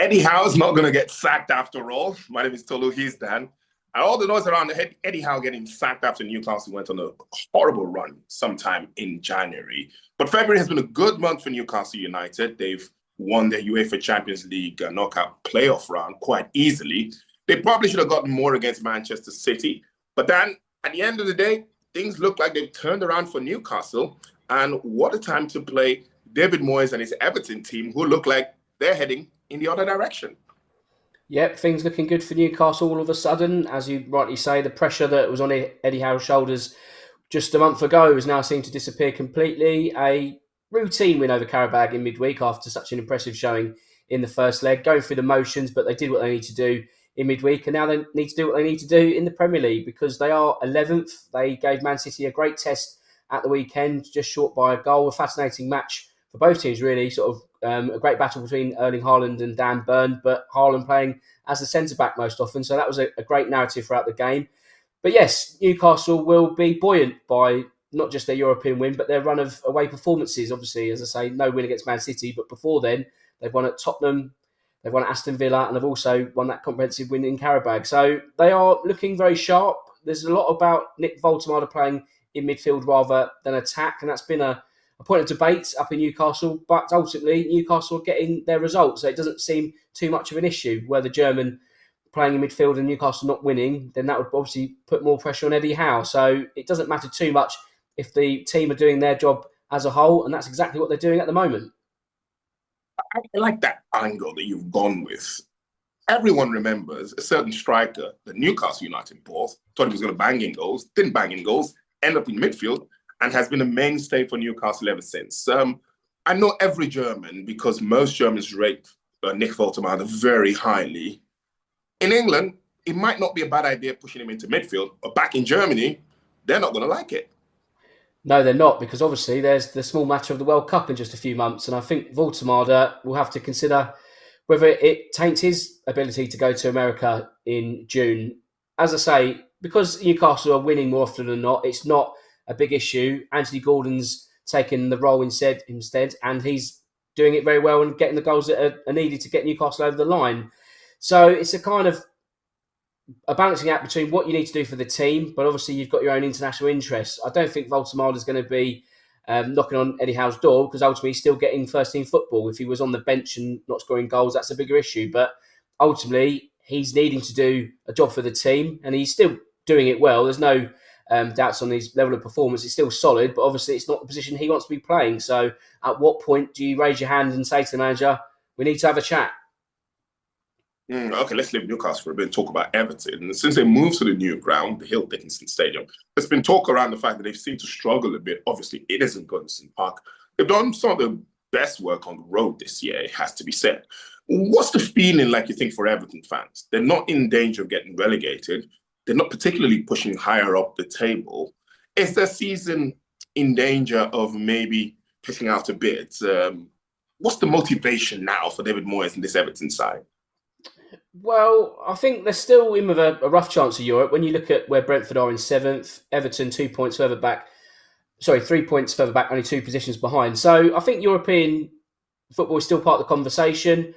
Eddie Howe's not going to get sacked after all. My name is Tolu, he's Dan. And all the noise around Eddie Howe getting sacked after Newcastle went on a horrible run sometime in January. But February has been a good month for Newcastle United. They've won the UEFA Champions League knockout playoff round quite easily. They probably should have gotten more against Manchester City. But then, at the end of the day, things look like they've turned around for Newcastle. And what a time to play David Moyes and his Everton team, who look like they're heading in the other direction. Yep, things looking good for Newcastle all of a sudden. As you rightly say, the pressure that was on Eddie Howe's shoulders just a month ago has now seemed to disappear completely. A routine win over Qarabağ in midweek after such an impressive showing in the first leg, going through the motions, but they did what they need to do in midweek, and now they need to do what they need to do in the Premier League because they are 11th. They gave Man City a great test at the weekend, just short by a goal. A fascinating match for both teams, really. Sort of a great battle between Erling Haaland and Dan Burn, but Haaland playing as the centre-back most often. So that was a great narrative throughout the game. But yes, Newcastle will be buoyant by not just their European win, but their run of away performances. Obviously, as I say, no win against Man City, but before then, they've won at Tottenham, they've won at Aston Villa, and they've also won that comprehensive win in Qarabağ. So they are looking very sharp. There's a lot about Nick Voltemade playing in midfield rather than attack, and that's been a point of debate up in Newcastle, but ultimately Newcastle are getting their results, so it doesn't seem too much of an issue. Where the German playing in midfield and Newcastle not winning, then that would obviously put more pressure on Eddie Howe. So it doesn't matter too much if the team are doing their job as a whole, and that's exactly what they're doing at the moment. I like that angle that you've gone with. Everyone remembers a certain striker that Newcastle United bought, thought he was going to bang in goals, didn't bang in goals, end up in midfield, and has been a mainstay for Newcastle ever since. I know every German, because most Germans rate Nick Voltemade very highly. In England, it might not be a bad idea pushing him into midfield, but back in Germany, they're not going to like it. No, they're not, because obviously there's the small matter of the World Cup in just a few months, and I think Voltemade will have to consider whether it taints his ability to go to America in June. As I say, because Newcastle are winning more often than not, it's not a big issue. Anthony Gordon's taken the role instead, and he's doing it very well and getting the goals that are needed to get Newcastle over the line. So it's a kind of a balancing act between what you need to do for the team, but obviously you've got your own international interests. I don't think Voltemade is going to be knocking on Eddie Howe's door because ultimately he's still getting first-team football. If he was on the bench and not scoring goals, that's a bigger issue. But ultimately, he's needing to do a job for the team, and he's still doing it well. There's no doubts on his level of performance. It's still solid, but obviously it's not the position he wants to be playing. So at what point do you raise your hand and say to the manager, we need to have a chat? Okay, let's leave Newcastle for a bit and talk about Everton. Since they moved to the new ground, the Hill Dickinson Stadium, there's been talk around the fact that they've seemed to struggle a bit. Obviously, it isn't Goodison Park. They've done some of the best work on the road this year, it has to be said. What's the feeling like, you think, for Everton fans? They're not in danger of getting relegated. They're not particularly pushing higher up the table. Is their season in danger of maybe pushing out a bit? What's the motivation now for David Moyes and this Everton side? Well, I think they're still in with a rough chance of Europe. When you look at where Brentford are in 7th, Everton 2 points further back. Sorry, 3 points further back, only 2 positions behind. So I think European football is still part of the conversation.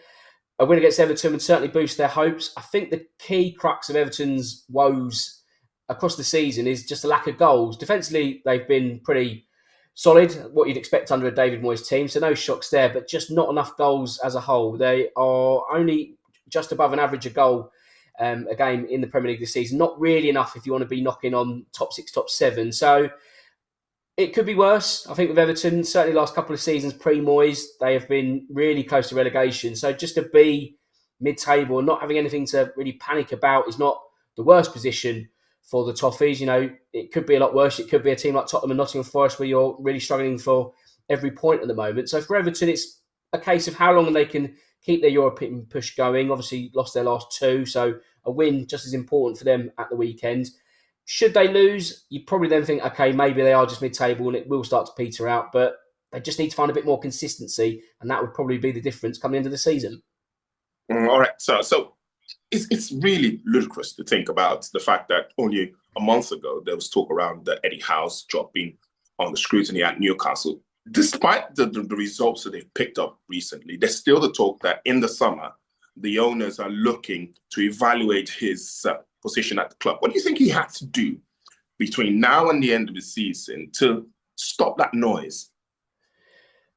A win against Everton would certainly boost their hopes. I think the key crux of Everton's woes across the season is just a lack of goals. Defensively, they've been pretty solid, what you'd expect under a David Moyes team. So no shocks there, but just not enough goals as a whole. They are only just above an average a goal a game in the Premier League this season. Not really enough if you want to be knocking on top 6, top 7. So it could be worse. I think with Everton, certainly last couple of seasons pre-Moyes, they have been really close to relegation. So just to be mid-table and not having anything to really panic about is not the worst position for the Toffees. You know, it could be a lot worse. It could be a team like Tottenham and Nottingham Forest where you're really struggling for every point at the moment. So for Everton, it's a case of how long they can keep their European push going. Obviously, lost their last 2, so a win just as important for them at the weekend. Should they lose, you probably then think, okay, maybe they are just mid-table and it will start to peter out, but they just need to find a bit more consistency, and that would probably be the difference coming into the season. All right, so it's really ludicrous to think about the fact that only a month ago there was talk around the Eddie Howe's job being on the scrutiny at Newcastle. Despite the results that they've picked up recently, there's still the talk that in the summer the owners are looking to evaluate his position at the club. What do you think he had to do between now and the end of the season to stop that noise?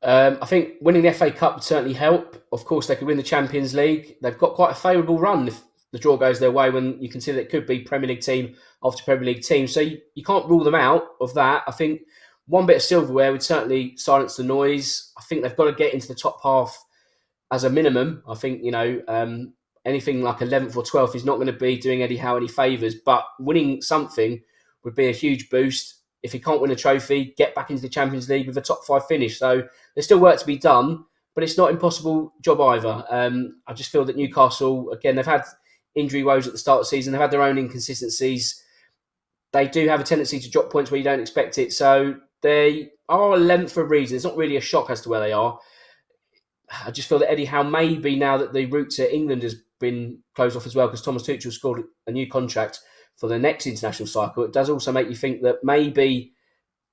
I think winning the FA Cup would certainly help. Of course, they could win the Champions League. They've got quite a favourable run if the draw goes their way, when you consider it could be Premier League team after Premier League team. So you can't rule them out of that. I think one bit of silverware would certainly silence the noise. I think they've got to get into the top half as a minimum. I think, anything like 11th or 12th is not going to be doing Eddie Howe any favours, but winning something would be a huge boost. If he can't win a trophy, get back into the Champions League with a top 5 finish. So there's still work to be done, but it's not an impossible job either. I just feel that Newcastle, again, they've had injury woes at the start of the season. They've had their own inconsistencies. They do have a tendency to drop points where you don't expect it. So they are 11th for a reason. It's not really a shock as to where they are. I just feel that Eddie Howe, maybe now that the route to England has been closed off as well, because Thomas Tuchel scored a new contract for the next international cycle, it does also make you think that maybe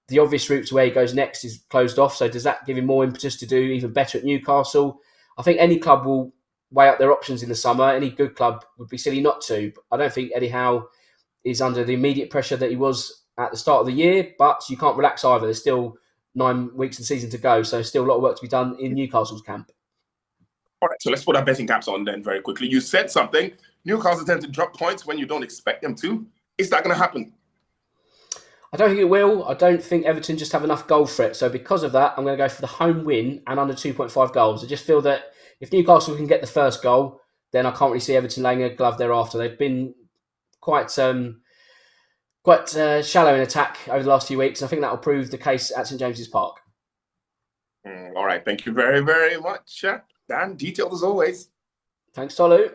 the obvious route to where he goes next is closed off. So does that give him more impetus to do even better at Newcastle? I think any club will weigh up their options in the summer. Any good club would be silly not to. I don't think Eddie Howe is under the immediate pressure that he was at the start of the year, but you can't relax either. There's still 9 weeks of the season to go, so still a lot of work to be done in Newcastle's camp. All right, so let's put our betting caps on then very quickly. You said something. Newcastle tend to drop points when you don't expect them to. Is that going to happen? I don't think it will. I don't think Everton just have enough goal threat. So because of that, I'm going to go for the home win and under 2.5 goals. I just feel that if Newcastle can get the first goal, then I can't really see Everton laying a glove thereafter. They've been quite shallow in attack over the last few weeks. And I think that will prove the case at St James's Park. All right. Thank you very, very much, Dan. Detailed as always. Thanks, Tolu.